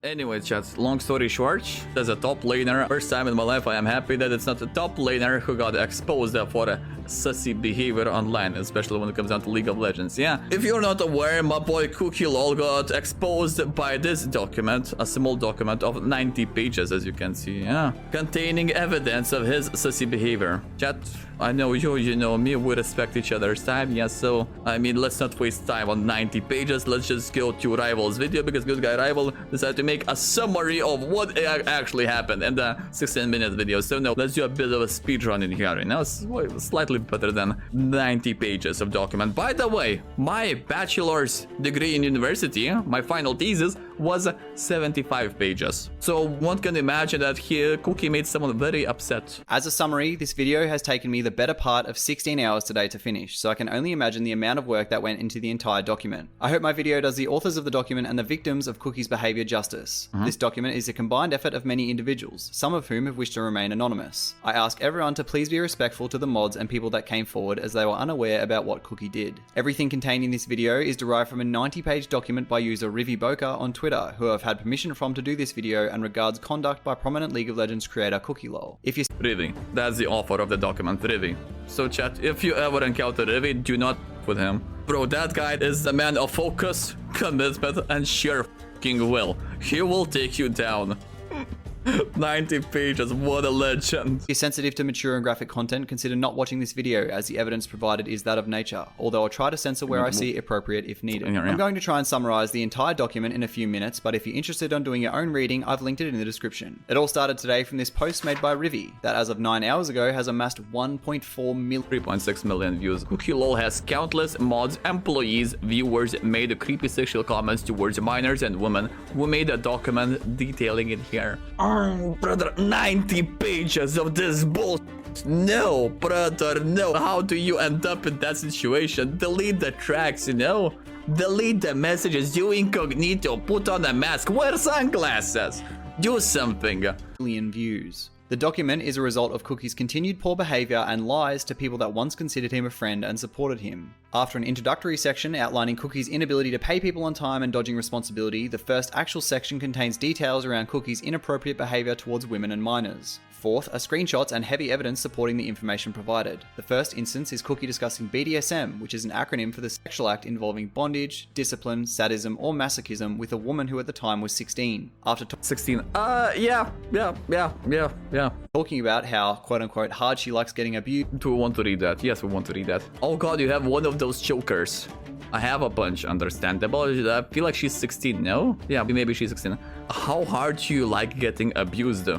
Anyway, chat, long story short, as a top laner, first time in my life I am happy that it's not a top laner who got exposed for a sussy behavior online, especially when it comes down to League of Legends, yeah? If you're not aware, my boy CookieLoL got exposed by this document, a small document of 90 pages, as you can see, yeah? Containing evidence of his sussy behavior. Chat, I know you know me, we respect each other's time, yeah, so, I mean, let's not waste time on 90 pages, let's just go to Rival's video, because good guy Rival decided to make a summary of what actually happened in the 16-minute video. So no, let's do a bit of a speed run in here, you know, slightly better than 90 pages of document. By the way, my bachelor's degree in university, my final thesis, was 75 pages. So one can imagine that here Cookie made someone very upset. As a summary, this video has taken me the better part of 16 hours today to finish, so I can only imagine the amount of work that went into the entire document. I hope my video does the authors of the document and the victims of Cookie's behavior justice. This document is a combined effort of many individuals, some of whom have wished to remain anonymous. I ask everyone to please be respectful to the mods and people that came forward, as they were unaware about what Cookie did. Everything contained in this video is derived from a 90-page document by user Rivi Boca on Twitter, who I've had permission from to do this video, and regards conduct by prominent League of Legends creator CookieLoL. If you Rivi, that's the author of the document, Rivi. So chat, if you ever encounter Rivi, do not with him. Bro, that guy is the man of focus, commitment, and sheer f***ing will. He will take you down. 90 pages, what a legend. If you're sensitive to mature and graphic content, consider not watching this video, as the evidence provided is that of nature, although I'll try to censor where I see it appropriate if needed. I'm going to try and summarize the entire document in a few minutes, but if you're interested in doing your own reading, I've linked it in the description. It all started today from this post made by Rivi, that as of 9 hours ago has amassed 1.4 million 3.6 million views. CookieLoL has countless mods, employees, viewers made creepy sexual comments towards minors and women who made a document detailing it here. Brother, 90 pages of this bullshit. No, brother, no. How do you end up in that situation? Delete the tracks, you know? Delete the messages, do incognito, put on a mask, wear sunglasses. Do something. Million views. The document is a result of Cookie's continued poor behavior and lies to people that once considered him a friend and supported him. After an introductory section outlining Cookie's inability to pay people on time and dodging responsibility, the first actual section contains details around Cookie's inappropriate behavior towards women and minors. Fourth are screenshots and heavy evidence supporting the information provided. The first instance is Cookie discussing BDSM, which is an acronym for the sexual act involving bondage, discipline, sadism, or masochism with a woman who at the time was 16. After 16. Yeah. Talking about how, quote-unquote, hard she likes getting abused. Do we want to read that? Yes, we want to read that. Oh god, you have one of those chokers. I have a bunch, understandable. I feel like she's 16, no? Yeah, maybe she's 16. How hard do you like getting abused?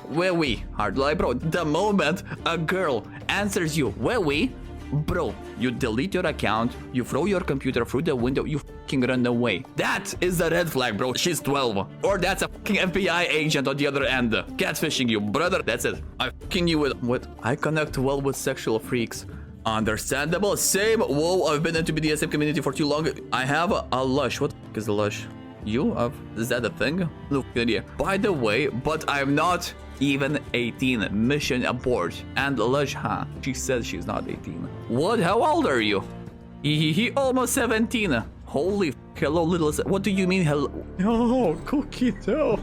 Where we? Hard, like, bro, the moment a girl answers you, where we? Bro, you delete your account, you throw your computer through the window, you fucking run away. That is the red flag, bro. She's 12. Or that's a fucking FBI agent on the other end. Catfishing you, brother. That's it. I fucking knew it. What? I connect well with sexual freaks. Understandable. Same. Whoa, I've been into BDSM community for too long. I have a lush. What the fuck is the lush? You have? Is that a thing? Look, idea. By the way, but I'm not even 18. Mission abort. And lush, huh? She says she's not 18. What? How old are you? He almost 17. Holy f, hello, little. What do you mean, hello? Oh, Cookie, no.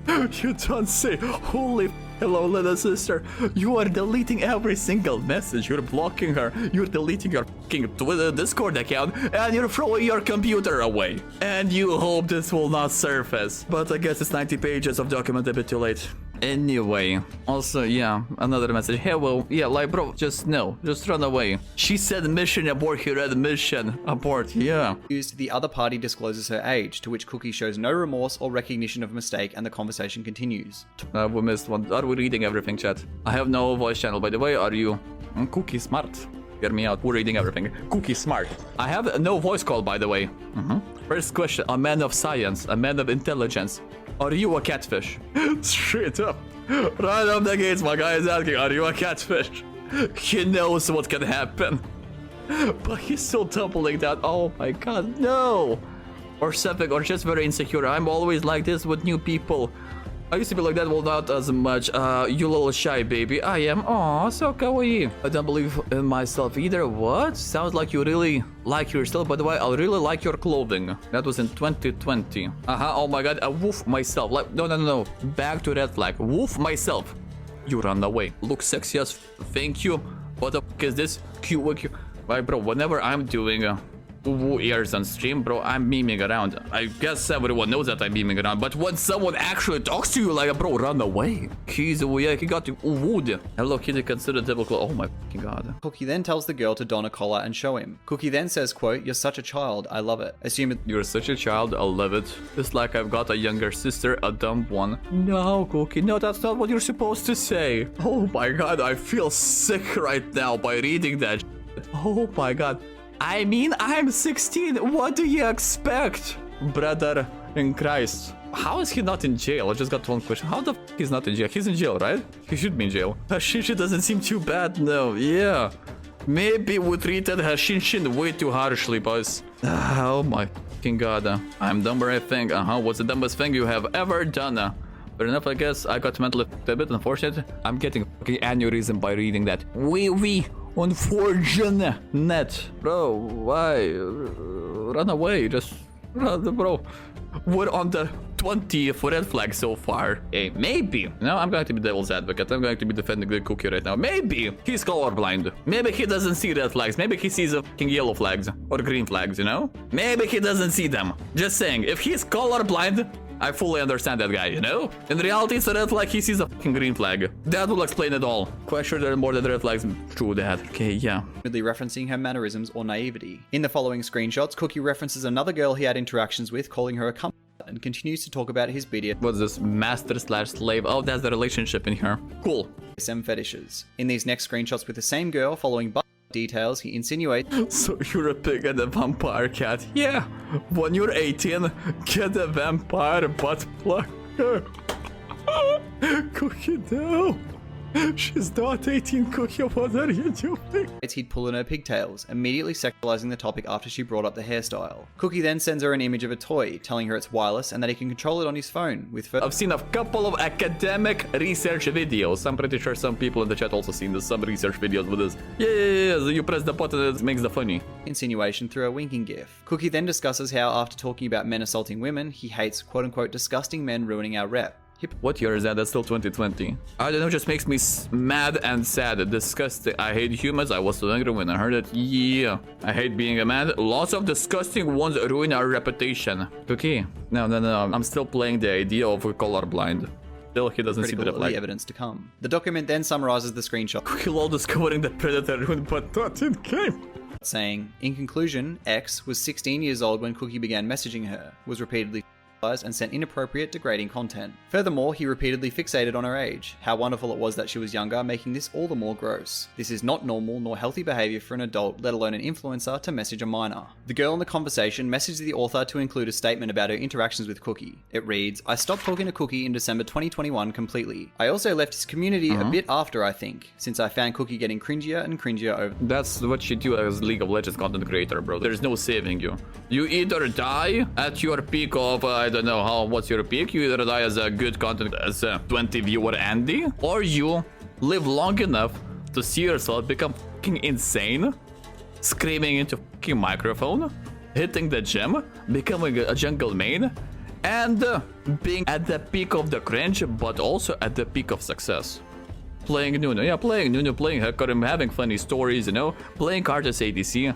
You don't say. Holy f, hello, little sister. You are deleting every single message. You're blocking her. You're deleting your fucking Twitter Discord account. And you're throwing your computer away. And you hope this will not surface. But I guess it's 90 pages of document a bit too late. Anyway, also, yeah, another message. Hey, well, yeah, like, bro, just no. Just run away. She said mission abort. He read mission abort. Yeah. The other party discloses her age, to which Cookie shows no remorse or recognition of mistake, and the conversation continues. We missed one. Are we reading everything, chat? I have no voice channel, by the way. Are you? Cookie smart. Hear me out. We're reading everything. Cookie smart. I have no voice call, by the way. First question. A man of science. A man of intelligence. Are you a catfish? Straight up. Right up the gates, my guy is asking, are you a catfish? He knows what can happen. But he's still doubling down. Oh my god, no. Or something, or just very insecure. I'm always like this with new people. I used to be like that, well, not as much. You little shy baby. I am. Aw, so kawaii. I don't believe in myself either. What? Sounds like you really like yourself. By the way, I really like your clothing. That was in 2020. Oh my god. I woof myself. Like, no. Back to red flag. Woof myself. You run away. Look sexy as thank you. What the f is this? Cute. Like, bro, whenever I'm doing woo ears on stream, bro, I'm memeing around. I guess everyone knows that I'm memeing around, but when someone actually talks to you, like, bro, run away. He's yeah, he got wooed. Hello Kitty, consider typical. Oh my fucking god. Cookie then tells the girl to don a collar and show him. Cookie then says, quote, "You're such a child, I love it." You're such a child, I love it. It's like I've got a younger sister, a dumb one. No, Cookie, no, that's not what you're supposed to say. Oh my god, I feel sick right now by reading that. Oh my god. I mean, I'm 16. What do you expect, brother in Christ? How is he not in jail? I just got one question. How the f he's not in jail? He's in jail, right? He should be in jail. Her shinshin doesn't seem too bad, no. Yeah. Maybe we treated her shinshin way too harshly, boys. Oh my fucking god. I'm dumber, I think. What's the dumbest thing you have ever done? But enough, I guess. I got mentally a bit unfortunate. I'm getting fucking aneurysm by reading that. Oui. Unfortunate. Bro, why? Run away. Just run, bro. We're on the 20th red flag so far. Hey, maybe. No, I'm going to be devil's advocate. I'm going to be defending the Cookie right now. Maybe he's colorblind. Maybe he doesn't see red flags. Maybe he sees fucking yellow flags or green flags, you know? Maybe he doesn't see them. Just saying, if he's colorblind, I fully understand that guy, you know? In reality, it's a red flag, he sees a fucking green flag. That will explain it all. Quite sure there are more than red flags. True that. Okay, yeah. Referencing her mannerisms or naivety. In the following screenshots, Cookie references another girl he had interactions with, calling her a cunt, and continues to talk about his BDSM. What's this? Master/slave? Oh, that's the relationship in here. Cool. Fetishes. In these next screenshots with the same girl, following details, he insinuates, "So you're a pig and a vampire cat." Yeah, when you're 18, get a vampire butt plug. Cookie, no. She's not 18, Cookie, what are you doing? He'd pull in her pigtails, immediately sexualizing the topic after she brought up the hairstyle. Cookie then sends her an image of a toy, telling her it's wireless and that he can control it on his phone with I've seen a couple of academic research videos. I'm pretty sure some people in the chat also seen some research videos with this. Yeah, you press the button and it makes the funny insinuation through a winking gif. Cookie then discusses how after talking about men assaulting women, he hates quote-unquote disgusting men ruining our rep. What year is that? That's still 2020. I don't know, just makes me mad and sad. Disgusting. I hate humans. I was so angry when I heard it. Yeah. I hate being a man. Lots of disgusting ones ruin our reputation. Cookie. No. I'm still playing the idea of colorblind. Still, he doesn't see the flag. Evidence to come. The document then summarizes the screenshot. CookieLoL discovering the predator rune, but not in game. Saying, in conclusion, X was 16 years old when Cookie began messaging her, was repeatedly and sent inappropriate, degrading content. Furthermore, he repeatedly fixated on her age, how wonderful it was that she was younger, making this all the more gross. This is not normal nor healthy behavior for an adult, let alone an influencer, to message a minor. The girl in the conversation messaged the author to include a statement about her interactions with Cookie. It reads, "I stopped talking to Cookie in December 2021 completely. I also left his community a bit after, I think, since I found Cookie getting cringier and cringier over." That's what you do as League of Legends content creator, bro. There's no saving you. You either die at your peak of, I don't know what's your peak. You either die as a good content, as a 20 viewer Andy, or you live long enough to see yourself become fucking insane, screaming into fucking microphone, hitting the gym, becoming a jungle main, and being at the peak of the cringe, but also at the peak of success. Playing Nunu, playing Hecarim, having funny stories, you know, playing Artis ADC.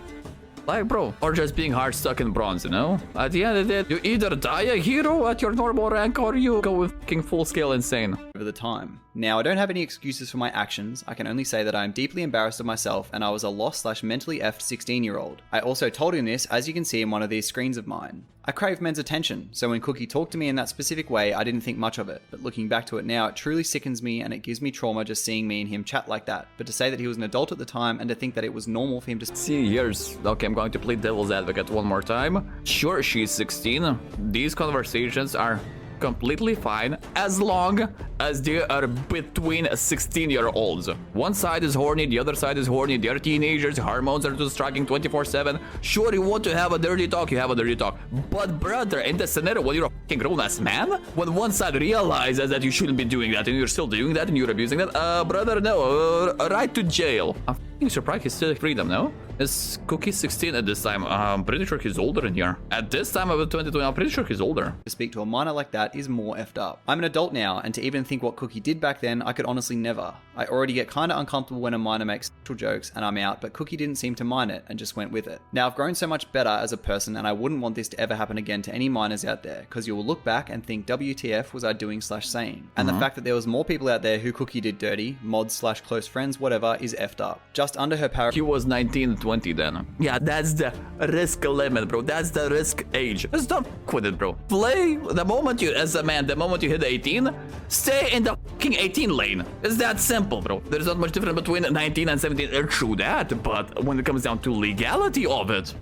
Like, bro, or just being hard stuck in bronze, you know? At the end of it, you either die a hero at your normal rank or you go fucking full scale insane. Over the time. Now, I don't have any excuses for my actions. I can only say that I am deeply embarrassed of myself and I was a lost/mentally effed 16-year-old. I also told him this, as you can see in one of these screens of mine. I crave men's attention, so when Cookie talked to me in that specific way, I didn't think much of it. But looking back to it now, it truly sickens me and it gives me trauma just seeing me and him chat like that. But to say that he was an adult at the time and to think that it was normal for him to see years. Okay, I'm going to play devil's advocate one more time. Sure, she's 16. These conversations are completely fine as long as they are between 16-year-olds. One side is horny, the other side is horny, they're teenagers, hormones are just striking 24/7. Sure, you want to have a dirty talk, you have a dirty talk. But brother, in the scenario when you're a fucking grown-ass man, when one side realizes that you shouldn't be doing that and you're still doing that and you're abusing that, brother, no, right to jail. I'm fucking surprised he's still freedom, no? Is Cookie 16 at this time? I'm pretty sure he's older in here. At this time of 2020, I'm pretty sure he's older. To speak to a minor like that is more effed up. I'm an adult now, and to even think what Cookie did back then, I could honestly never. I already get kinda uncomfortable when a minor makes sexual jokes and I'm out, but Cookie didn't seem to mind it and just went with it. Now, I've grown so much better as a person, and I wouldn't want this to ever happen again to any minors out there, because you will look back and think WTF was I doing/saying. And the fact that there was more people out there who Cookie did dirty, mods/close friends, whatever, is effed up. Just under her He was 19, 20 then. Yeah, that's the risk limit, bro. That's the risk age. Just don't fuck with it, bro. Play the moment you, as a man, the moment you hit 18, stay in the fucking 18 lane. It's that simple, bro. There's not much difference between 19 and 17. True that, but when it comes down to legality of it,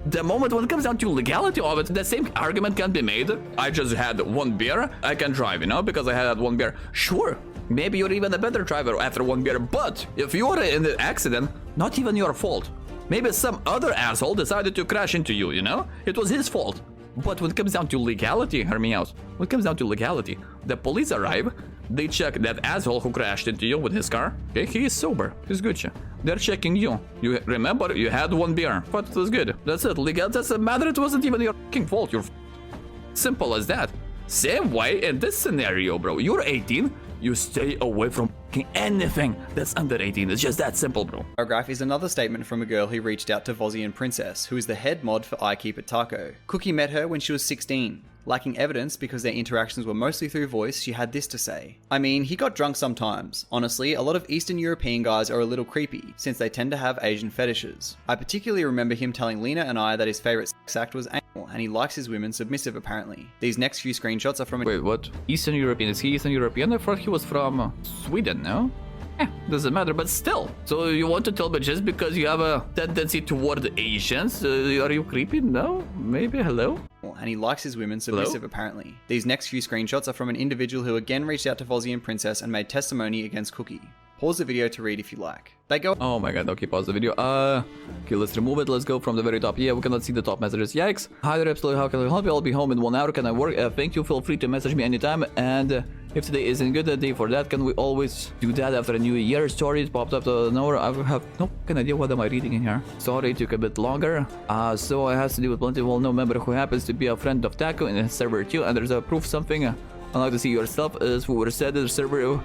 the moment when it comes down to legality of it, the same argument can be made. I just had one beer, I can drive, you know, because I had one beer. Sure, maybe you're even a better driver after one beer, but if you are in an accident, not even your fault. Maybe some other asshole decided to crash into you, you know? It was his fault. But when it comes down to legality, hear me out. When it comes down to legality, the police arrive, they check that asshole who crashed into you with his car. Okay, he is sober, he's good. They're checking you. You remember, you had one beer, but it was good. That's it, legal doesn't matter, it wasn't even your fucking fault. You're simple as that. Same way in this scenario, bro. You're 18, you stay away from anything that's under 18. It's just that simple, bro. Paragraph is another statement from a girl who reached out to Vozian Princess, who is the head mod for I Keep It Taco. Cookie met her when she was 16. Lacking evidence because their interactions were mostly through voice, she had this to say. I mean, he got drunk sometimes. Honestly, a lot of Eastern European guys are a little creepy, since they tend to have Asian fetishes. I particularly remember him telling Lena and I that his favorite sex act was anal, and he likes his women submissive apparently. These next few screenshots are from Wait, what? Eastern European? Is he Eastern European? I thought he was from Sweden, no? Doesn't matter, but still. So you want to tell me just because you have a tendency toward Asians, are you creepy? No? Maybe? Hello? And he likes his women submissive apparently. These next few screenshots are from an individual who again reached out to Vozian Princess and made testimony against Cookie. Pause the video to read if you like. They go. Oh my god, okay, pause the video. Okay, let's remove it. Let's go from the very top. Yeah, we cannot see the top messages. Yikes. Hi there, absolutely. How can I help you? I'll be home in 1 hour. Can I work? Thank you. Feel free to message me anytime. And if today isn't good a day for that, can we always do that after a new year? Stories popped up to nowhere. I have no fucking idea what am I reading in here. Sorry, it took a bit longer. So it has to do with plenty well known member who happens to be a friend of Taco in his server too. And there's a proof something. I'd like to see yourself as we were said the server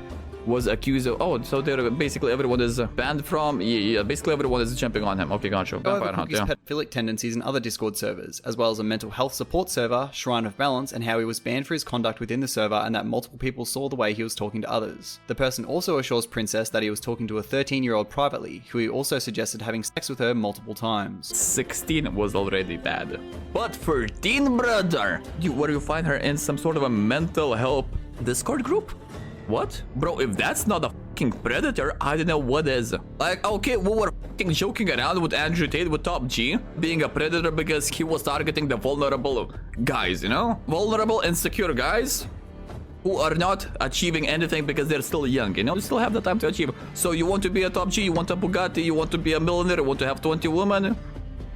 was accused of. Oh, so they're basically everyone is banned from. Yeah, basically everyone is jumping on him. Okay, gotcha. However, Cookie's pedophilic tendencies in other Discord servers, as well as a mental health support server, Shrine of Balance, and how he was banned for his conduct within the server and that multiple people saw the way he was talking to others. The person also assures Princess that he was talking to a 13-year-old privately, who he also suggested having sex with her multiple times. 16 was already bad. But 13, brother! Where you find her in some sort of a mental health Discord group? What? Bro, if that's not a fucking predator, I don't know what is. Like, okay, we were fucking joking around with Andrew Tate with Top G being a predator because he was targeting the vulnerable guys, you know? Vulnerable, insecure guys who are not achieving anything because they're still young, you know? You still have the time to achieve. So you want to be a Top G, you want a Bugatti, you want to be a millionaire, you want to have 20 women?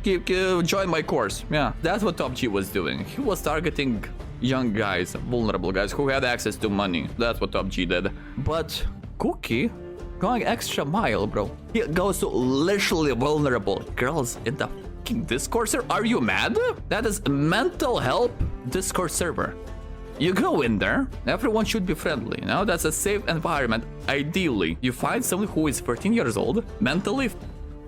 Join my course. Yeah, that's what Top G was doing. He was targeting young guys, vulnerable guys who had access to money. That's what Top G did. But Cookie going extra mile, bro. He goes to literally vulnerable girls in the fucking Discord server. Are you mad? That is mental health Discord server. You go in there, everyone should be friendly, you know? That's a safe environment. Ideally, you find someone who is 13 years old, mentally,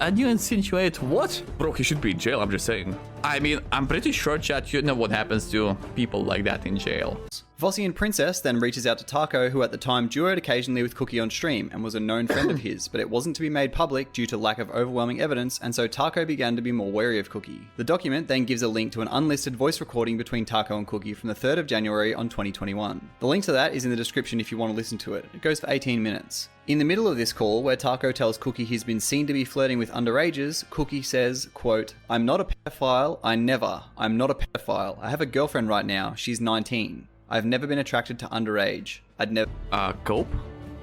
and you insinuate what? Bro, he should be in jail, I'm just saying. I mean, I'm pretty sure, chat, you know what happens to people like that in jail. Vossian Princess then reaches out to Taco, who at the time duoed occasionally with Cookie on stream and was a known friend of his, but it wasn't to be made public due to lack of overwhelming evidence, and so Taco began to be more wary of Cookie. The document then gives a link to an unlisted voice recording between Taco and Cookie from the 3rd of January on 2021. The link to that is in the description if you want to listen to it. It goes for 18 minutes. In the middle of this call, where Taco tells Cookie he's been seen to be flirting with underagers, Cookie says, quote, "I'm not a pedophile Well, I'm not a pedophile. I have a girlfriend right now. She's 19. I've never been attracted to underage. I'd never Cope?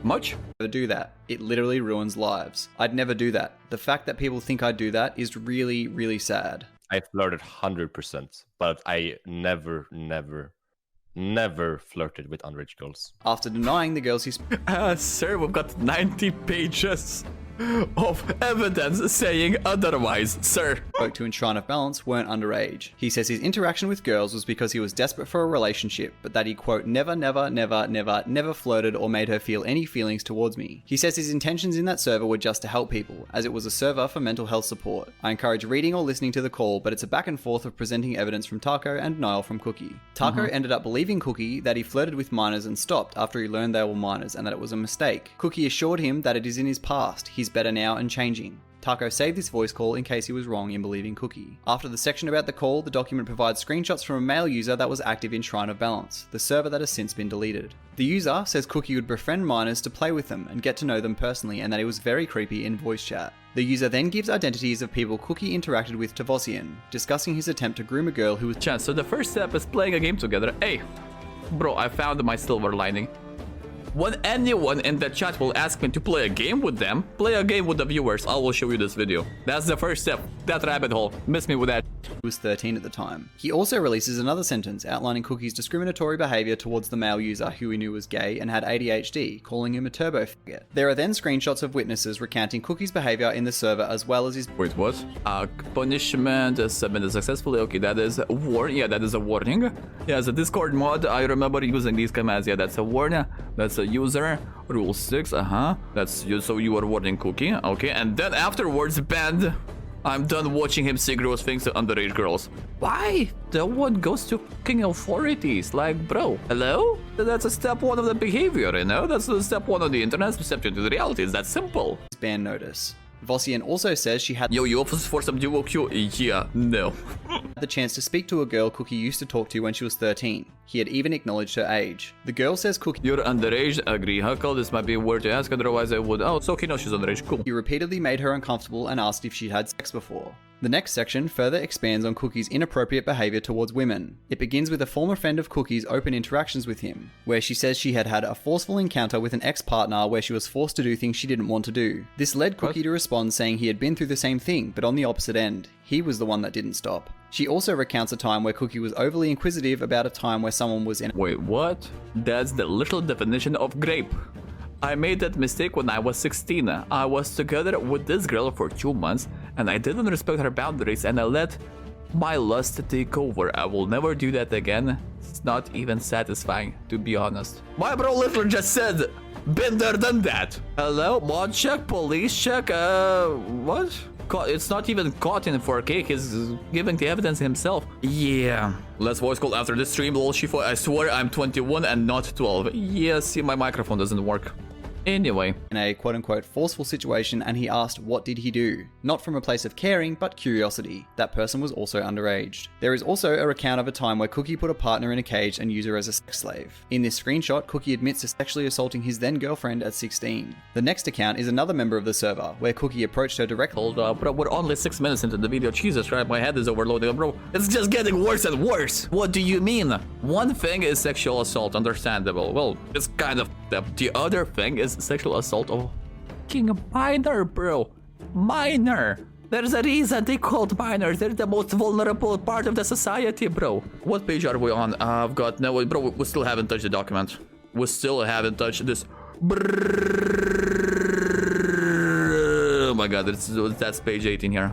Much? do that. It literally ruins lives. I'd never do that. The fact that people think I'd do that is really, really sad. I flirted 100%, but I never flirted with underage girls. After denying the girls he Sir, we've got 90 pages of evidence saying otherwise, sir. spoke to in Shrine of Balance weren't underage. He says his interaction with girls was because he was desperate for a relationship, but that he, quote, never flirted or made her feel any feelings towards me. He says his intentions in that server were just to help people, as it was a server for mental health support. I encourage reading or listening to the call, but it's a back and forth of presenting evidence from Taco and denial from Cookie. Taco ended up believing Cookie that he flirted with minors and stopped after he learned they were minors and that it was a mistake. Cookie assured him that it is in his past. He's better now and changing. Taco saved this voice call in case he was wrong in believing Cookie. After the section about the call, the document provides screenshots from a male user that was active in Shrine of Balance, the server that has since been deleted. The user says Cookie would befriend minors to play with them and get to know them personally, and that he was very creepy in voice chat. The user then gives identities of people Cookie interacted with to Vossian, discussing his attempt to groom a girl who was Chance, so the first step is playing a game together. Hey, bro, I found my silver lining. When anyone in the chat will ask me to play a game with them, play a game with the viewers, I will show you this video. That's the first step. That rabbit hole. Miss me with that. He was 13 at the time. He also releases another sentence outlining Cookie's discriminatory behavior towards the male user who he knew was gay and had ADHD, calling him a turbo faggot. There are then screenshots of witnesses recounting Cookie's behavior in the server as well as his Wait, what? Punishment submitted successfully. Okay, that is a warning. Yeah, that is a warning. Yeah, as a Discord mod, I remember using these commands. Yeah, that's a warning. That's a user. Rule 6, That's you. So you are warning Cookie. Okay, and then afterwards banned. I'm done watching him say gross things to underage girls. Why? That one goes to fucking authorities. Like, bro, hello? That's a step one of the behavior, you know? That's the step one on the internet. Step two to the reality. It's that simple. ban notice. Vossian also says she had Yo, you office for some duo Q? Yeah, no. the chance to speak to a girl Cookie used to talk to when she was 13. He had even acknowledged her age. The girl says Cookie You're underage, agree, Huckle. This might be a word to ask, otherwise I would. Oh, so he knows she's underage, cool. repeatedly made her uncomfortable and asked if she'd had sex before. The next section further expands on Cookie's inappropriate behavior towards women. It begins with a former friend of Cookie's open interactions with him, where she says she had had a forceful encounter with an ex-partner where she was forced to do things she didn't want to do. This led Cookie to respond saying he had been through the same thing, but on the opposite end. He was the one that didn't stop. She also recounts a time where Cookie was overly inquisitive about a time where someone was in Wait, what? That's the literal definition of grape. I made that mistake when I was 16. I was together with this girl for 2 months and I didn't respect her boundaries and I let my lust take over. I will never do that again. It's not even satisfying, to be honest. My bro literally just said, been there, done that. Hello, mod check, police check, what? It's not even caught in 4K, he's giving the evidence himself. Yeah. Let's voice call after this stream, lol Shifo. I swear I'm 21 and not 12. Yeah, see, my microphone doesn't work. Anyway. In a quote-unquote forceful situation, and he asked what did he do? Not from a place of caring, but curiosity. That person was also underage. There is also a recount of a time where Cookie put a partner in a cage and used her as a sex slave. In this screenshot, Cookie admits to sexually assaulting his then girlfriend at 16. The next account is another member of the server, where Cookie approached her directly. Hold up, bro, we're only 6 minutes into the video. Jesus Christ, my head is overloaded, bro. It's just getting worse and worse. What do you mean? One thing is sexual assault, understandable. Well, it's kind of up. The other thing is sexual assault of fucking minor, bro. Minor. There's a reason they called minors. They're the most vulnerable part of the society, bro. What page are we on? I've got no, bro. We still haven't touched the document. We still haven't touched this. Oh my god, that's page 18 here.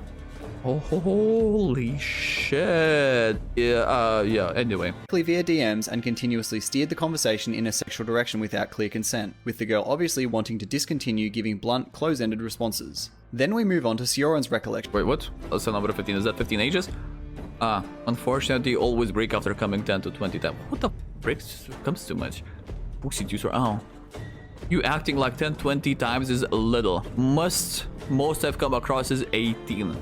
Oh, holy shit. Yeah, anyway. Via DMs and continuously steered the conversation in a sexual direction without clear consent, with the girl obviously wanting to discontinue giving blunt, close-ended responses. Then we move on to Sioran's recollection. Wait, what? That's the number 15. Is that 15 ages? Unfortunately, always break after coming 10 to 20 times. What the breaks comes too much? Pussy juicer. Oh. You acting like 10, 20 times is little. Most I've come across is 18.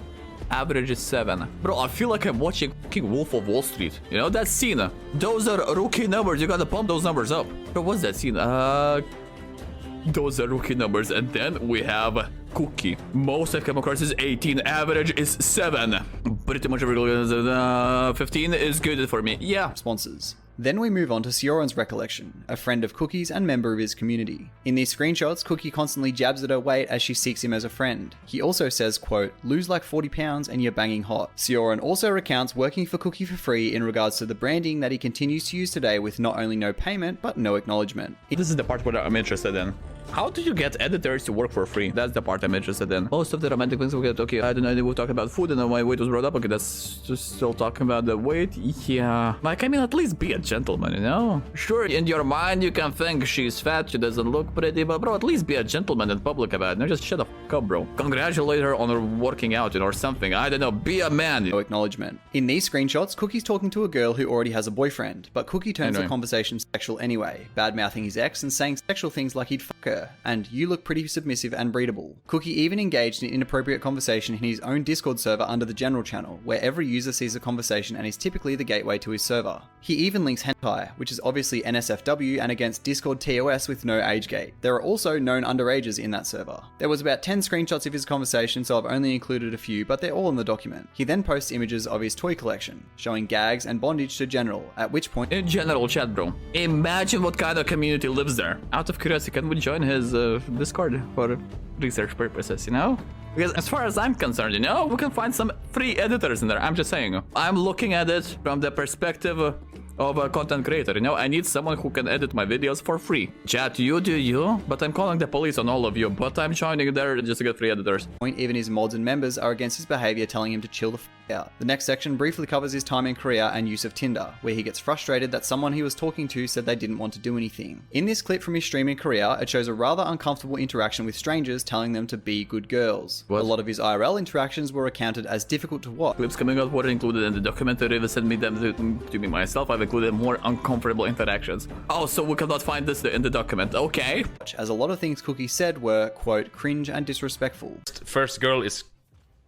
Average is 7. Bro, I feel like I'm watching King Wolf of Wall Street. You know that scene? Those are rookie numbers. You gotta pump those numbers up. Bro, what's that scene? Those are rookie numbers. And then we have Cookie. Most I've come across is 18. Average is 7. pretty much every 15 is good for me. Yeah. responses. Then we move on to Sioran's recollection, a friend of Cookie's and member of his community. In these screenshots, Cookie constantly jabs at her weight as she seeks him as a friend. He also says, quote, lose like 40 pounds and you're banging hot. Sioran also recounts working for Cookie for free in regards to the branding that he continues to use today with not only no payment, but no acknowledgement. This is the part where I'm interested in. How do you get editors to work for free? That's the part I'm interested in. Most of the romantic things we get, okay, I don't know, we'll talk about food and then my weight was brought up. Okay, that's just still talking about the weight. Yeah. Like, I mean, at least be a gentleman, you know? Sure, in your mind, you can think she's fat, she doesn't look pretty, but bro, at least be a gentleman in public about it. No, just shut the fuck up, bro. Congratulate her on her working out, you know, or something. I don't know, be a man. No acknowledgement. In these screenshots, Cookie's talking to a girl who already has a boyfriend, but Cookie turns the conversation sexual anyway, bad-mouthing his ex and saying sexual things like he'd fuck her, and you look pretty submissive and breedable. Cookie even engaged in inappropriate conversation in his own Discord server under the general channel, where every user sees the conversation and is typically the gateway to his server. He even links hentai, which is obviously NSFW and against Discord TOS with no age gate. There are also known underages in that server. There was about 10 screenshots of his conversation, so I've only included a few, but they're all in the document. He then posts images of his toy collection, showing gags and bondage to General, at which point— in general chat, bro. Imagine what kind of community lives there. Out of curiosity, can we join his Discord for research purposes, you know? Because as far as I'm concerned, you know, we can find some free editors in there. I'm just saying. I'm looking at it from the perspective of a content creator, you know? I need someone who can edit my videos for free. Chat, you do you, but I'm calling the police on all of you, but I'm joining there just to get free editors. Even his mods and members are against his behavior, telling him to chill the f out. The next section briefly covers his time in Korea and use of Tinder, where he gets frustrated that someone he was talking to said they didn't want to do anything. In this clip from his stream in Korea, it shows a rather uncomfortable interaction with strangers telling them to be good girls. What? A lot of his IRL interactions were accounted as difficult to watch. Clips coming out were included in the documentary. They sent me them to me myself. I've included more uncomfortable interactions. Oh, so we cannot find this in the document. Okay. As a lot of things Cookie said were, quote, cringe and disrespectful. First girl is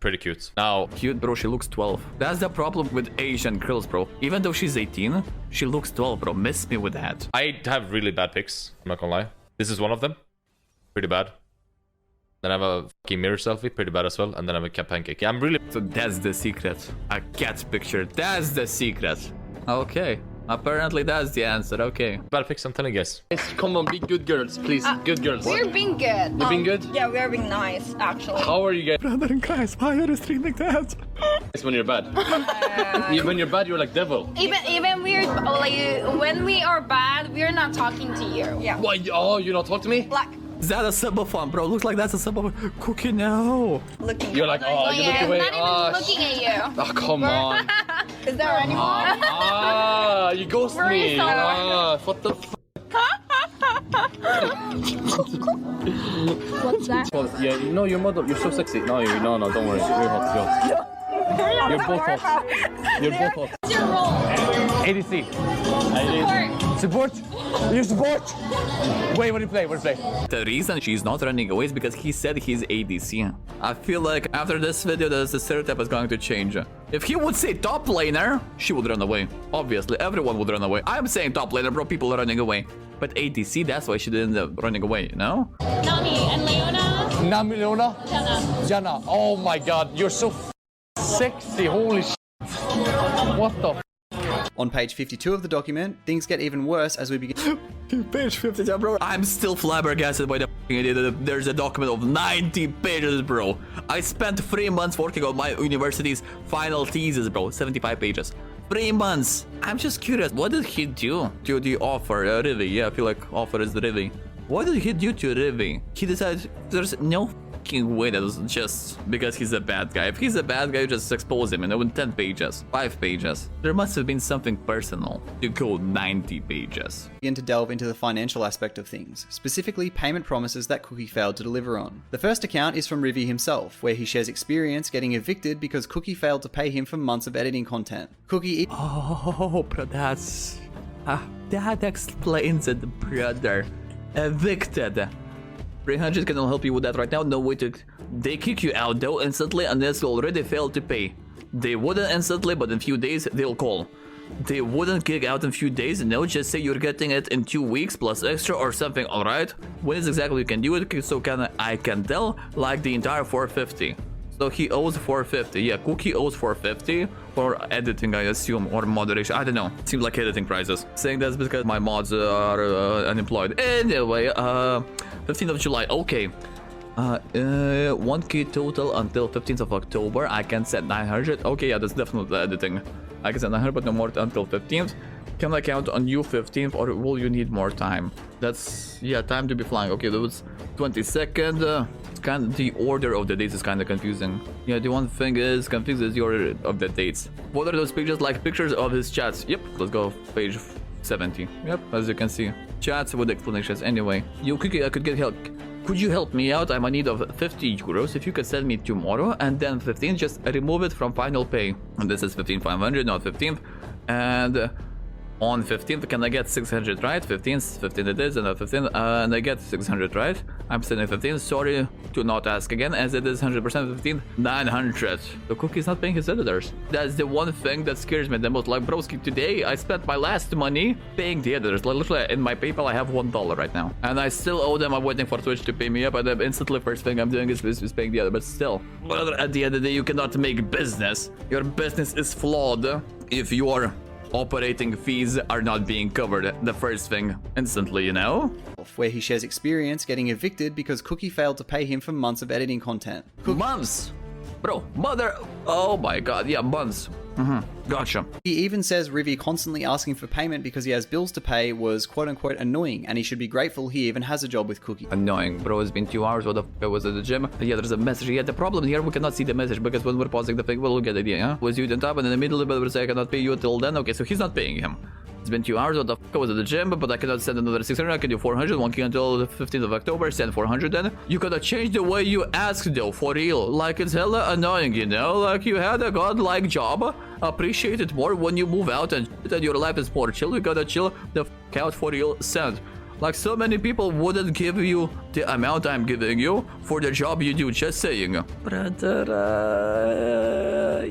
pretty cute. Now, cute, bro, she looks 12. That's the problem with Asian girls, bro. Even though she's 18, she looks 12, bro. Miss me with that. I have really bad pics, I'm not gonna lie. This is one of them. Pretty bad. Then I have a fucking mirror selfie, pretty bad as well. And then I have a cat pancake. Yeah, I'm really... So that's the secret. A cat picture. That's the secret. Okay. Apparently that's the answer, okay. Bad pics, I'm telling you guys. Come on, be good girls, please. Good girls. We're being good. You're being good? Yeah, we're being nice, actually. How are you guys? Brother and guys, why are you streaming that? It's when you're bad. When you're bad, you're like devil. Even we're like when we are bad, we're not talking to you. Yeah. Why? Oh, you don't talk to me? Like. Is that a subathon, bro? Looks like that's a subathon. Cookie, no. Looking. You're like, oh, you look away. Not even looking at you. Oh, come on. Is there anyone? You ghost me. What the f? What's that? Yeah, you know your model. You're so sexy. No, don't worry. You're hot. You're both hot. You're both hot. What's your role? ADC. Support. You support? Wait, what do you play? The reason she's not running away is because he said he's ADC. I feel like after this video, the stereotype is going to change. If he would say top laner, she would run away. Obviously, everyone would run away. I'm saying top laner, bro, people are running away. But ADC, that's why she didn't end up running away, you know? Nami and Leona. Nami, Leona? Janna. Oh my god, you're so sexy. Holy shit. What the f? On page 52 of the document, things get even worse as we begin. Page 52, bro. I'm still flabbergasted by the idea that there's a document of 90 pages, bro. I spent 3 months working on my university's final thesis, bro. 75 pages. 3 months. I'm just curious, what did he do to the offer, Rivi? Yeah, I feel like offer is Rivi. What did he do to Rivi? He decided there's no fucking way that was just because he's a bad guy. If he's a bad guy, you just expose him, you know, in 10 pages, 5 pages. There must have been something personal to go 90 pages. Begin to delve into the financial aspect of things, specifically payment promises that Cookie failed to deliver on. The first account is from Rivi himself, where he shares experience getting evicted because Cookie failed to pay him for months of editing content. Cookie... Oh, bro, that's... that explains it, brother. Evicted. 300 cannot help you with that right now. No way to... They kick you out though instantly unless you already failed to pay. They wouldn't instantly, but in few days they'll call. They wouldn't kick out in few days. No, just say you're getting it in 2 weeks plus extra or something. Alright? When is exactly you can do it? So I can tell like the entire 450. So he owes 450. Yeah, Cookie owes 450 for editing, I assume, or moderation. I don't know. Seems like editing prices. Saying that's because my mods are unemployed. Anyway, 15th of July. Okay. 1k total until 15th of October. I can set 900. Okay, yeah, that's definitely editing. I can set 900, but no more until 15th. Can I count on you 15th, or will you need more time? That's, yeah, time to be flying. Okay, that was 22nd. It's kind of, the order of the dates is kind of confusing. Yeah, the one thing is confused is the order of the dates. What are those pictures? Like pictures of his chats. Yep, let's go page 70. Yep, as you can see. Chats with explanations. Anyway, you Cookie, I could get help. Could you help me out? I'm in need of 50 euros. If you could send me tomorrow and then 15, just remove it from final pay. And this is 15,500, not 15th. And on 15th, can I get 600, right? 15 it is, and on 15th, and I get 600, right? I'm sending 15. Sorry to not ask again, as it is 100% 15. 900. The Cookie's not paying his editors. That's the one thing that scares me the most. Like, broski, today I spent my last money paying the editors. Like, literally, in my PayPal, I have $1 right now, and I still owe them. I'm waiting for Twitch to pay me up, and then instantly first thing I'm doing is paying the other. But still, at the end of the day, you cannot make business. Your business is flawed if you are operating fees are not being covered the first thing instantly, you know? Where he shares experience getting evicted because Cookie failed to pay him for months of editing content. Months! Bro, mother... Oh my god, yeah, months. Gotcha. He even says Rivi constantly asking for payment because he has bills to pay was quote-unquote annoying, and he should be grateful he even has a job with Cookie. Annoying, bro. It's been 2 hours. What the f*** I was at the gym? Yeah, there's a message. Yeah, the problem here, we cannot see the message because when we're pausing the thing, we'll get the idea, yeah? Was you on top and in the middle, but we're saying I cannot pay you until then. Okay, so he's not paying him. It's been 2 hours. What the f*** I was at the gym, but I cannot send another 600. I can do 400. 1k until the 15th of October. Send 400 then. You gotta change the way you ask though, for real. Like, it's hella annoying, you know? Like, you had a godlike job. Appreciate it more when you move out and your life is more chill. You gotta chill the f*** out for real. Send. Like, so many people wouldn't give you the amount I'm giving you for the job you do, just saying. Brother,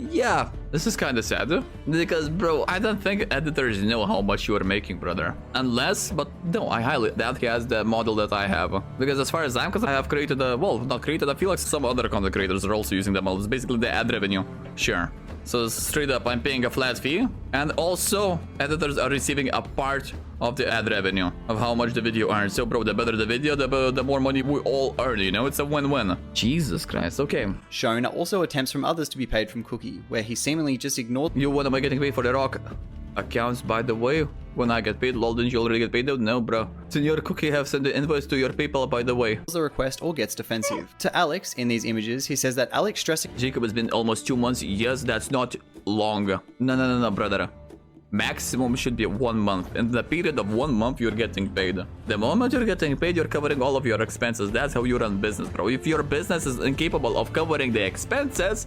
yeah, this is kind of sad. Because, bro, I don't think editors know how much you are making, brother. Unless, but no, I highly doubt he has the model that I have. Because as far as I'm concerned, I have created a, well, not created, I feel like some other content creators are also using the model. It's basically the ad revenue. Sure. So straight up, I'm paying a flat fee, and also editors are receiving a part of the ad revenue of how much the video earns. So bro, the better the video, the more money we all earn, you know? It's a win-win. Jesus Christ, okay. Shown are also attempts from others to be paid from Cookie, where he seemingly just ignored. You, when am I getting paid for the rock? Accounts, by the way, when I get paid. Lol, didn't you already get paid though? No, bro. Senor Cookie have sent the invoice to your PayPal, by the way. The request or gets defensive. To Alex, in these images, he says that Alex stressing Jacob has been almost 2 months. Yes, that's not long. No, brother. Maximum should be 1 month. In the period of 1 month, you're getting paid. The moment you're getting paid, you're covering all of your expenses. That's how you run business, bro. If your business is incapable of covering the expenses,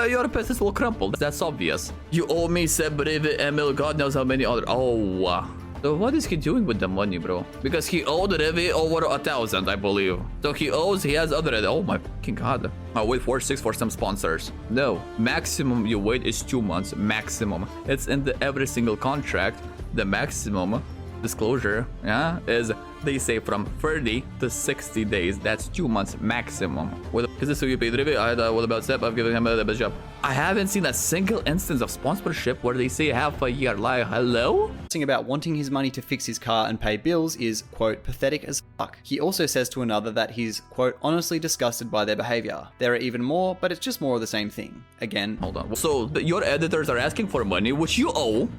your business will crumple. That's obvious. You owe me Seb, Rivi, Emil, God knows how many other. Oh. So what is he doing with the money, bro? Because he owed Rivi over 1,000, I believe. So he has other. Oh my fucking god. I'll wait 4-6 for some sponsors. No. Maximum you wait is 2 months. Maximum. It's in every single contract. The maximum disclosure, yeah, is they say from 30 to 60 days. That's 2 months maximum. Is this who you paid Rivi? What about Seb? I've given him the best job. I haven't seen a single instance of sponsorship where they say half a year. Like, hello? About wanting his money to fix his car and pay bills is, quote, pathetic as fuck. He also says to another that he's, quote, honestly disgusted by their behavior. There are even more, but it's just more of the same thing. Again, hold on. So your editors are asking for money, which you owe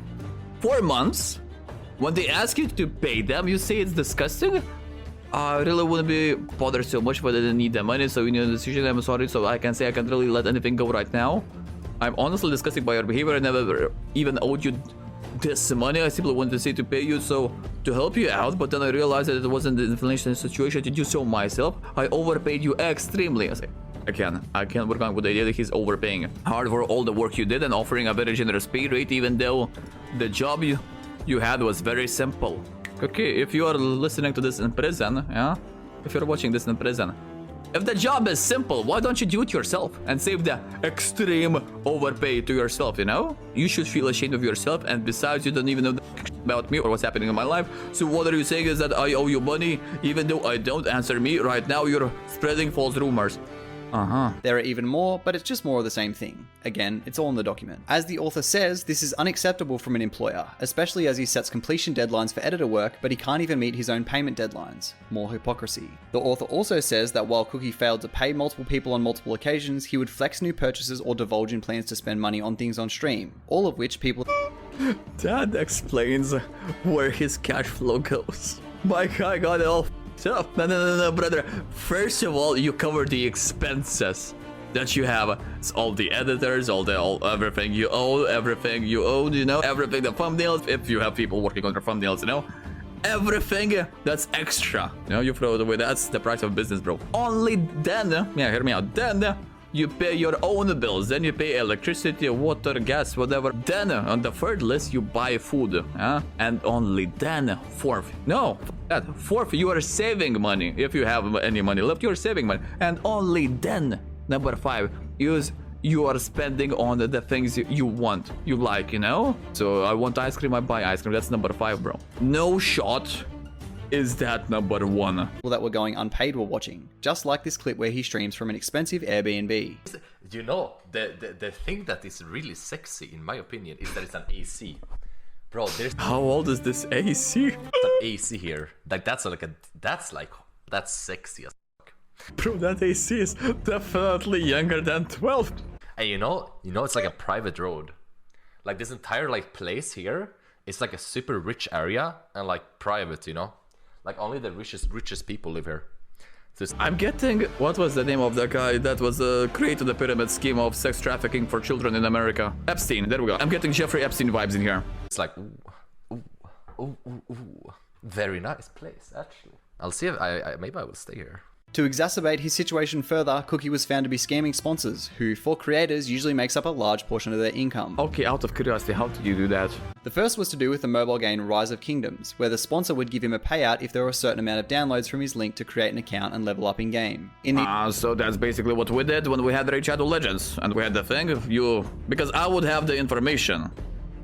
4 months. When they ask you to pay them, you say it's disgusting? I really wouldn't be bothered so much, but I didn't need the money, so you know the decision. I'm sorry, so I can say I can't really let anything go right now. I'm honestly disgusted by your behavior. I never even owed you this money. I simply wanted to say to pay you, so to help you out, but then I realized that it wasn't the inflation situation to do so myself. I overpaid you extremely. I say, I can't work on with the idea that he's overpaying hard for all the work you did and offering a very generous pay rate, even though the job you had was very simple. Okay, if you are listening to this in prison, yeah? If you're watching this in prison, if the job is simple, why don't you do it yourself and save the extreme overpay to yourself, you know? You should feel ashamed of yourself, and besides, you don't even know about me or what's happening in my life. So what are you saying is that I owe you money, even though I don't? Answer me right now. You're spreading false rumors. There are even more, but it's just more of the same thing. Again, it's all in the document. As the author says, this is unacceptable from an employer, especially as he sets completion deadlines for editor work, but he can't even meet his own payment deadlines. More hypocrisy. The author also says that while Cookie failed to pay multiple people on multiple occasions, he would flex new purchases or divulge in plans to spend money on things on stream, all of which people... That explains where his cash flow goes. My guy got it all up. No, brother. First of all, you cover the expenses that you have. It's all the editors, everything you own, you know, everything, the thumbnails, if you have people working on your thumbnails, you know, everything that's extra, you know, you throw it away. That's the price of business, bro. Only then, yeah, hear me out, then you pay your own bills, then you pay electricity, water, gas, whatever. Then on the third list, you buy food, and only then fourth, you are saving money. If you have any money left, you're saving money. And only then, number 5, you are spending on the things you want, you like, you know? So I want ice cream, I buy ice cream. That's number 5, bro. No shot is that number 1. that were going unpaid were watching, just like this clip where he streams from an expensive Airbnb. You know, the thing that is really sexy, in my opinion, is that it's an AC. Bro, there's How old is this AC? an AC here. Like that's sexy as fuck. Bro, that AC is definitely younger than 12. And you know, it's like a private road. Like this entire like place here, it's like a super rich area and like private, you know? Like only the richest people live here. So I'm getting, what was the name of the guy that was created the pyramid scheme of sex trafficking for children in America? Epstein, there we go. I'm getting Jeffrey Epstein vibes in here. it's like, ooh. Very nice place, actually. I'll see if maybe I will stay here. To exacerbate his situation further, Cookie was found to be scamming sponsors, who, for creators, usually makes up a large portion of their income. Okay, out of curiosity, how did you do that? The first was to do with the mobile game Rise of Kingdoms, where the sponsor would give him a payout if there were a certain amount of downloads from his link to create an account and level up in-game. So that's basically what we did when we had Raid Shadow Legends, and we had the thing, because I would have the information.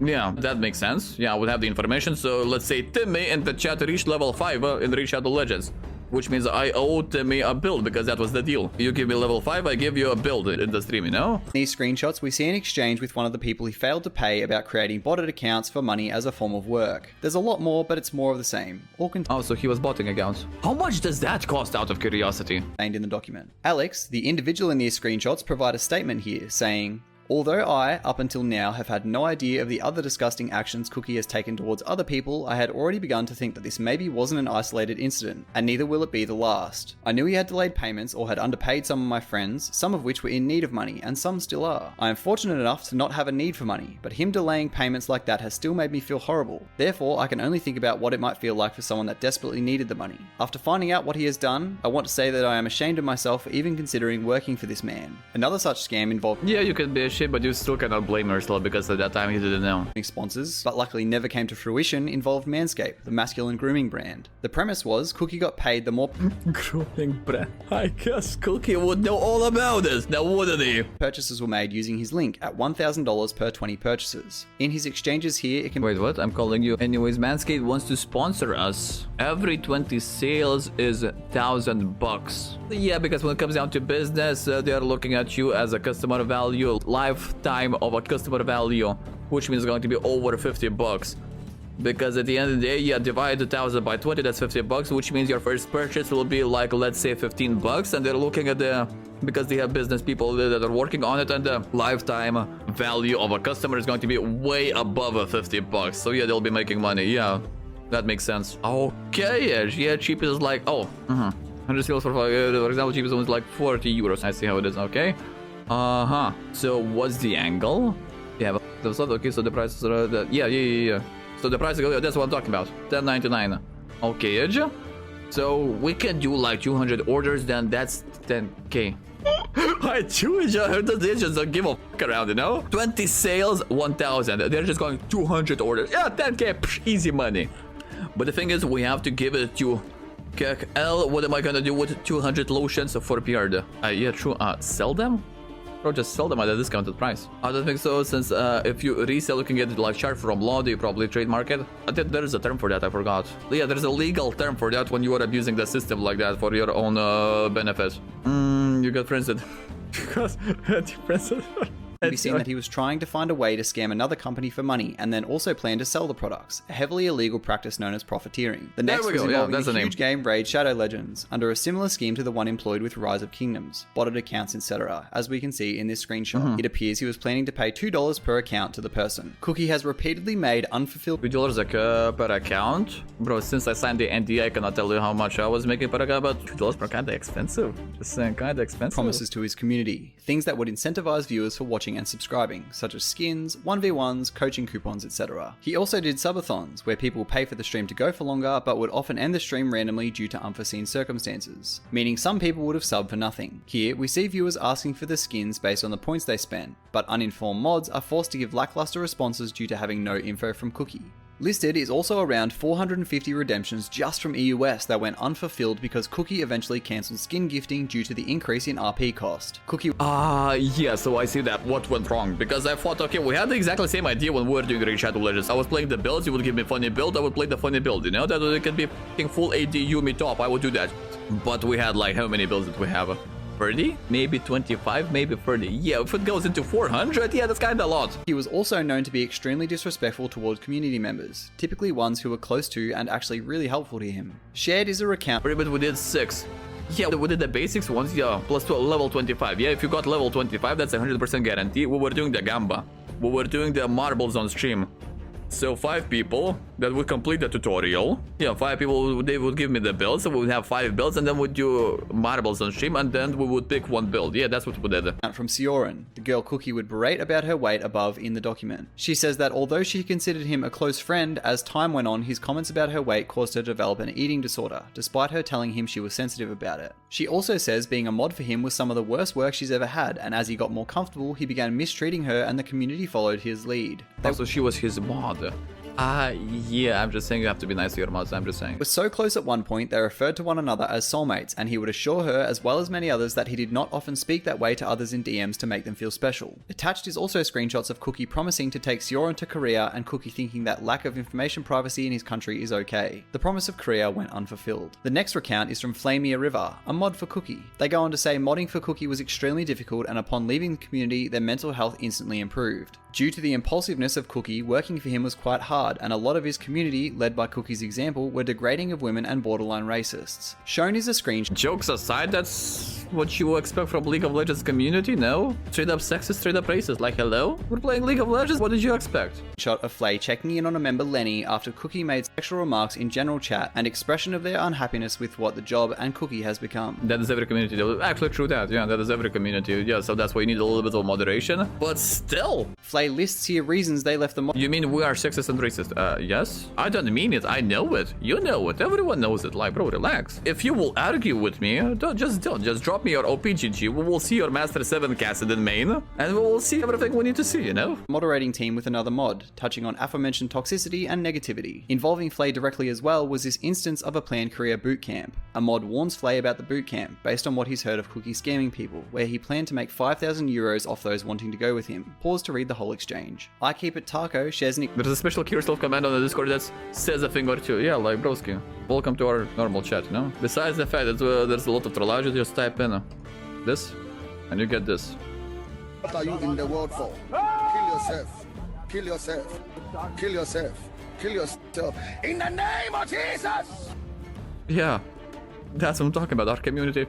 Yeah, that makes sense. Yeah, I would have the information, so let's say Timmy in the chat reached level 5 in Raid Shadow Legends. Which means I owe Timmy a build, because that was the deal. You give me level 5, I give you a build in the stream, you know? In these screenshots, we see an exchange with one of the people he failed to pay about creating botted accounts for money as a form of work. There's a lot more, but it's more of the same. All Oh, so he was botting accounts. How much does that cost, out of curiosity? contained in the document. Alex, the individual in these screenshots, provide a statement here saying, "Although I, up until now, have had no idea of the other disgusting actions Cookie has taken towards other people, I had already begun to think that this maybe wasn't an isolated incident, and neither will it be the last. I knew he had delayed payments or had underpaid some of my friends, some of which were in need of money, and some still are. I am fortunate enough to not have a need for money, but him delaying payments like that has still made me feel horrible. Therefore, I can only think about what it might feel like for someone that desperately needed the money. After finding out what he has done, I want to say that I am ashamed of myself for even considering working for this man." Another such scam involved Yeah, you can be ashamed, but you still cannot blame yourself, because at that time he didn't know. sponsors, but luckily never came to fruition, involved Manscaped, the masculine grooming brand. The premise was Cookie got paid the more Grooming brand. I guess Cookie would know all about this, now wouldn't he? purchases were made using his link at $1,000 per 20 purchases. In his exchanges here, it can Wait, what? I'm calling you. Anyways, Manscaped wants to sponsor us. Every 20 sales is $1,000. Yeah, because when it comes down to business, they are looking at you as a customer value, lifetime of a customer value, which means it's going to be over $50. Because at the end of the day, yeah, divide 1,000 by 20, that's $50, which means your first purchase will be like, let's say, $15, and they're looking at because they have business people that are working on it, and the lifetime value of a customer is going to be way above $50. So yeah, they'll be making money. Yeah, that makes sense. Okay, yeah, cheapest is like, 100 sales for example, cheapest one is like 40 euros. I see how it is. Okay. So what's the angle? Yeah, okay, so the prices are yeah. So the price, that's what I'm talking about. $10.99. Okay, so we can do like 200 orders, then that's 10k. I heard that they just don't give a fuck around, you know? 20 sales, 1,000. They're just going 200 orders. Yeah, 10k, easy money. But the thing is, we have to give it to L. What am I gonna do with 200 lotions for beard? Yeah, true. Sell them? Bro, just sell them at a discounted price. I don't think so, since if you resell, you can get like charged from law. Do you probably trademark it? I think there is a term for that. I forgot. Yeah, there's a legal term for that when you are abusing the system like that for your own benefit. You got friended. Because It can be seen that he was trying to find a way to scam another company for money and then also plan to sell the products, a heavily illegal practice known as profiteering. The next was involving the huge game Raid Shadow Legends, under a similar scheme to the one employed with Rise of Kingdoms, botted accounts, etc. As we can see in this screenshot, it appears he was planning to pay $2 per account to the person. Cookie has repeatedly made unfulfilled $2 per account? Bro, since I signed the NDA, I cannot tell you how much I was making per account, but $2 per account, expensive. Just saying, kinda expensive. promises to his community, things that would incentivize viewers for watching and subscribing, such as skins, 1v1s, coaching coupons, etc. He also did subathons, where people pay for the stream to go for longer, but would often end the stream randomly due to unforeseen circumstances, meaning some people would have subbed for nothing. Here, we see viewers asking for the skins based on the points they spent, but uninformed mods are forced to give lackluster responses due to having no info from Cookie. Listed is also around 450 redemptions just from EUS that went unfulfilled because Cookie eventually cancelled skin gifting due to the increase in RP cost. Cookie Yeah, so I see that. What went wrong? Because I thought, okay, we had the exactly same idea when we were doing Raid Shadow Legends. I was playing the builds, you would give me funny build, I would play the funny build, you know? That it could be f***ing full AD Yumi top, I would do that. But we had like, how many builds did we have? 30? Maybe 25, maybe 30. Yeah, if it goes into 400, yeah, that's kinda a lot. He was also known to be extremely disrespectful towards community members, typically ones who were close to and actually really helpful to him. Shared is a recount. But we did 6. Yeah, we did the basics ones, yeah, plus level 25. Yeah, if you got level 25, that's 100% guarantee. We were doing the Gamba. We were doing the marbles on stream. So 5 people that would complete the tutorial. Yeah, 5 people, they would give me the builds, so we would have 5 builds, and then we'd do marbles on stream, and then we would pick one build. Yeah, that's what we did. From Sioran, the girl Cookie would berate about her weight above in the document. She says that although she considered him a close friend, as time went on, his comments about her weight caused her to develop an eating disorder, despite her telling him she was sensitive about it. She also says being a mod for him was some of the worst work she's ever had, and as he got more comfortable, he began mistreating her and the community followed his lead. Also, she was his mod. Yeah, I'm just saying you have to be nice to your mods, I'm just saying. Were so close at one point, they referred to one another as soulmates, and he would assure her, as well as many others, that he did not often speak that way to others in DMs to make them feel special. Attached is also screenshots of Cookie promising to take Sioran to Korea, and Cookie thinking that lack of information privacy in his country is okay. The promise of Korea went unfulfilled. The next recount is from Flamia River, a mod for Cookie. They go on to say modding for Cookie was extremely difficult, and upon leaving the community, their mental health instantly improved. Due to the impulsiveness of Cookie, working for him was quite hard, and a lot of his community, led by Cookie's example, were degrading of women and borderline racists. Shown is a screenshot. Jokes aside, that's what you expect from League of Legends community, no? Straight up sexist, straight up racist, like hello? We're playing League of Legends, what did you expect? Shot of Flay checking in on a member Lenny after Cookie made sexual remarks in general chat and expression of their unhappiness with what the job and Cookie has become. That is every community, though. Actually true that, yeah, that is every community, yeah, so that's why you need a little bit of moderation, but still! Flay lists here reasons they left the mod. You mean we are sexist and racist? Yes? I don't mean it, I know it. You know it, everyone knows it, like, bro, relax. If you will argue with me, just drop me your OPGG, we will see your Master 7 casted in main, and we will see everything we need to see, you know? Moderating team with another mod, touching on aforementioned toxicity and negativity. Involving Flay directly as well was this instance of a planned career bootcamp. A mod warns Flay about the bootcamp, based on what he's heard of Cookie scamming people, where he planned to make 5,000 euros off those wanting to go with him. Pause to read the whole exchange. I Keep It Taco shares an... There's a special cure self command on the Discord that says a thing or two. Yeah, like, broski. Welcome to our normal chat, you know? Besides the fact that there's a lot of trollage, just type in this, and you get this. What are you in the world for? Kill yourself. Kill yourself. Kill yourself. Kill yourself. In the name of Jesus! Yeah. That's what I'm talking about, our community.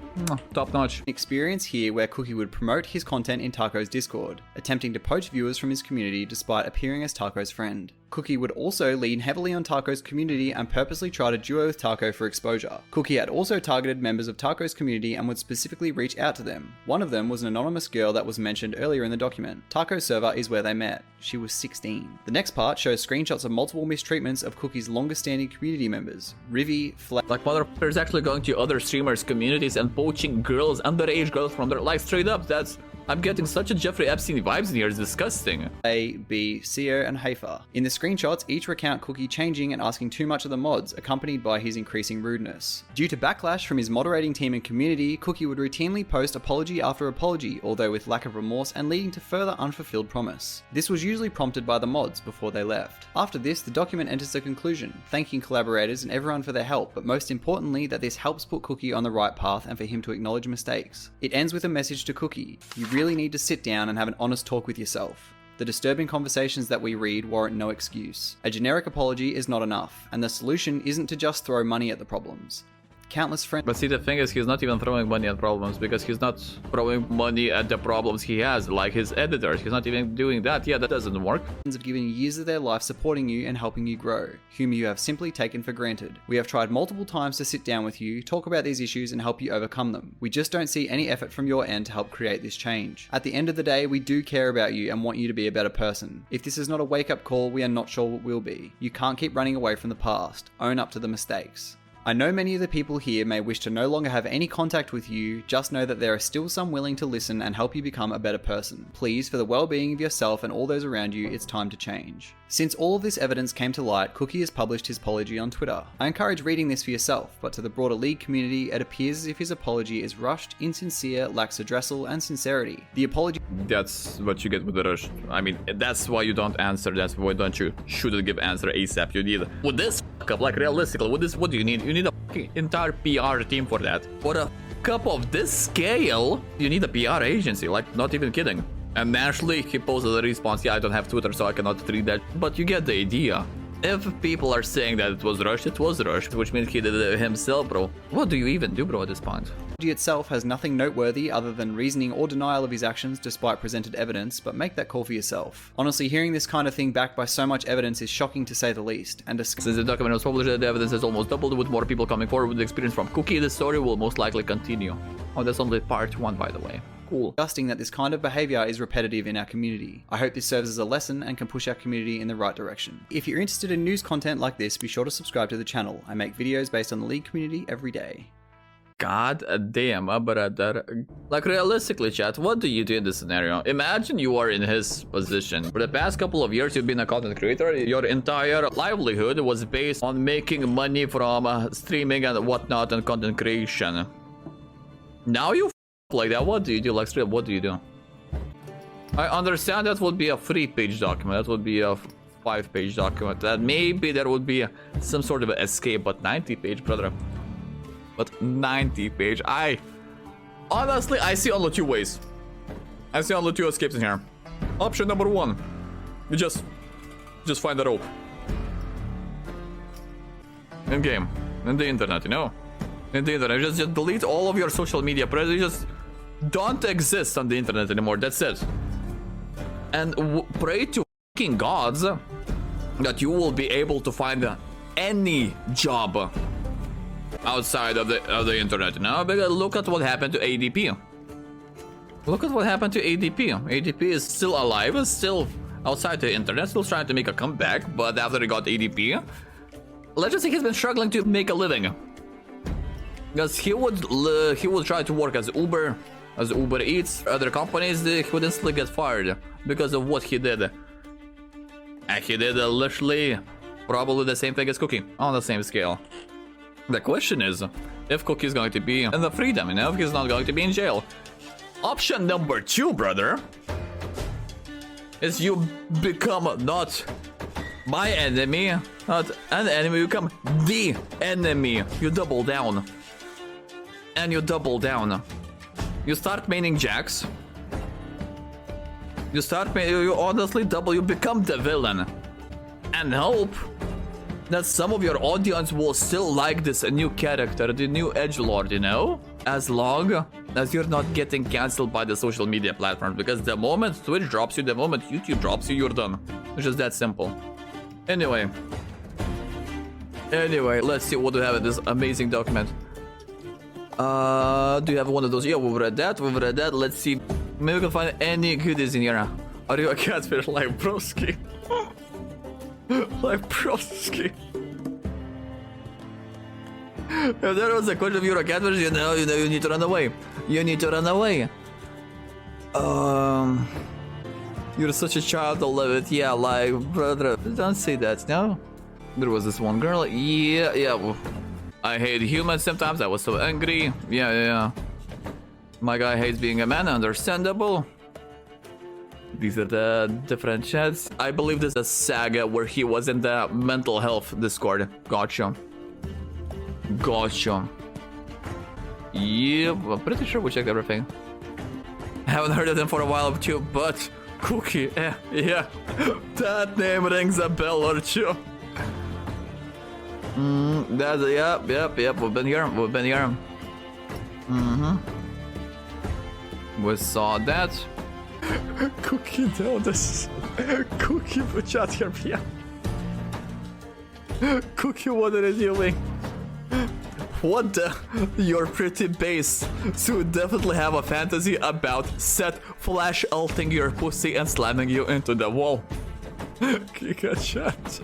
Top notch. Experience here where Cookie would promote his content in Taco's Discord, attempting to poach viewers from his community despite appearing as Taco's friend. Cookie would also lean heavily on Taco's community and purposely try to duo with Taco for exposure. Cookie had also targeted members of Taco's community and would specifically reach out to them. One of them was an anonymous girl that was mentioned earlier in the document. Taco's server is where they met. She was 16. The next part shows screenshots of multiple mistreatments of Cookie's longest standing community members. Rivi, like motherfuckers actually going to other streamers' communities and poaching girls, underage girls from their, like, straight up, that's I'm getting such a Jeffrey Epstein vibes in here, it's disgusting. A, B, CO, and Hafer. In the screenshots, each recount Cookie changing and asking too much of the mods, accompanied by his increasing rudeness. Due to backlash from his moderating team and community, Cookie would routinely post apology after apology, although with lack of remorse and leading to further unfulfilled promise. This was usually prompted by the mods before they left. After this, the document enters a conclusion, thanking collaborators and everyone for their help, but most importantly that this helps put Cookie on the right path and for him to acknowledge mistakes. It ends with a message to Cookie: you really need to sit down and have an honest talk with yourself. The disturbing conversations that we read warrant no excuse. A generic apology is not enough, and the solution isn't to just throw money at the problems. Countless friends. But see, the thing is, he's not even throwing money at problems, because he's not throwing money at the problems he has, like his editors. He's not even doing that. Yeah, that doesn't work. Have given you years of their life supporting you and helping you grow, whom you have simply taken for granted. We have tried multiple times to sit down with you, talk about these issues, and help you overcome them. We just don't see any effort from your end to help create this change. At the end of the day, we do care about you and want you to be a better person. If this is not a wake-up call, we are not sure what will be. You can't keep running away from the past. Own up to the mistakes. I know many of the people here may wish to no longer have any contact with you, just know that there are still some willing to listen and help you become a better person. Please, for the well-being of yourself and all those around you, it's time to change. Since all of this evidence came to light, Cookie has published his apology on Twitter. I encourage reading this for yourself, but to the broader League community, it appears as if his apology is rushed, insincere, lacks addressal and sincerity. The apology— That's what you get with the rush. I mean, that's why you don't answer, that's why don't you shouldn't give answer ASAP. You need, with this up, like realistically, with this, what do you need? You need a entire PR team for that. For a cup of this scale, you need a PR agency, like, not even kidding. And naturally, he posted a response, yeah, I don't have Twitter, so I cannot read that. But you get the idea. If people are saying that it was rushed, which means he did it himself, bro. What do you even do, bro, at this point? The apology itself has nothing noteworthy other than reasoning or denial of his actions despite presented evidence, but make that call for yourself. Honestly, hearing this kind of thing backed by so much evidence is shocking to say the least, and since the document was published, the evidence has almost doubled, with more people coming forward with the experience from Cookie. The story will most likely continue. Oh, that's only part 1, by the way. Cool. Disgusting that this kind of behavior is repetitive in our community. I hope this serves as a lesson and can push our community in the right direction. If you're interested in news content like this, be sure to subscribe to the channel. I make videos based on the League community every day. God damn, brother. Like, realistically, chat, what do you do in this scenario? Imagine you are in his position. For the past couple of years, you've been a content creator. Your entire livelihood was based on making money from streaming and whatnot and content creation. Now you like that. What do you do? Like, straight up, what do you do? I understand that would be a 3-page document. That would be a 5-page document. That maybe there would be some sort of escape, but 90-page, brother. But 90-page, honestly, I see only 2 ways. I see only 2 escapes in here. Option number 1, you just find a rope. In game, in the internet, you know? In the internet, just delete all of your social media presence. You just don't exist on the internet anymore. That's it. And pray to fucking gods that you will be able to find any job outside of the internet, you know? Because look at what happened to ADP. Look at what happened to ADP. ADP is still alive, is still outside the internet, still trying to make a comeback, but after he got ADP, let's just say he's been struggling to make a living. Because he would try to work as Uber Eats, other companies, he would instantly get fired because of what he did. And he did literally probably the same thing as Cookie, on the same scale. The question is, if Cookie is going to be in the freedom, you know, if he's not going to be in jail. Option number 2, brother, is you become not my enemy, not an enemy, you become the enemy. You double down. And you double down. You start maining jacks. You honestly double, you become the villain. And hope that some of your audience will still like this new character, the new edgelord, you know? As long as you're not getting cancelled by the social media platforms. Because the moment Twitch drops you, the moment YouTube drops you, you're done. It's just that simple. Anyway, let's see what we have in this amazing document. Do you have one of those? Yeah, we've read that. Let's see. Maybe we can find any goodies in here. Are you a catfish like broski? Like broski. If there was a question of you're a catfish, you know, you need to run away. You need to run away. You're such a child to love it. Yeah, like, brother, don't say that, no? There was this one girl. Yeah. I hate humans sometimes. I was so angry. Yeah. My guy hates being a man. Understandable. These are the different chats. I believe this is a saga where he was in the mental health Discord. Gotcha. Yep, I'm pretty sure we checked everything. Haven't heard of them for a while too, but Cookie, yeah. That name rings a bell or two. That's yep. We've been here. We saw that. Cookie, no, this Cookie, put out here, yeah. Cookie, what are you doing? What the? You're pretty base. So you definitely have a fantasy about Seth flash ulting your pussy and slamming you into the wall. Kick a chat.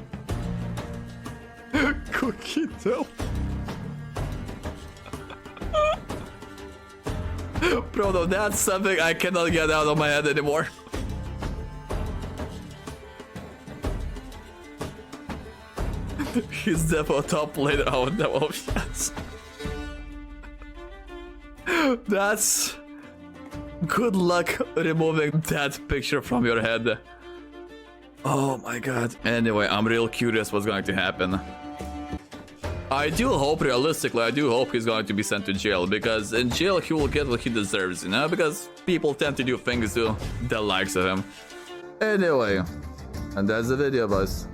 Cookie, no. Bro, no, that's something I cannot get out of my head anymore. He's definitely top later. Oh no, yes. That's... Good luck removing that picture from your head. Oh my god. Anyway, I'm real curious what's going to happen. I do hope, realistically, I do hope he's going to be sent to jail, because in jail he will get what he deserves, you know, because people tend to do things to the likes of him. Anyway, and that's the video, boys.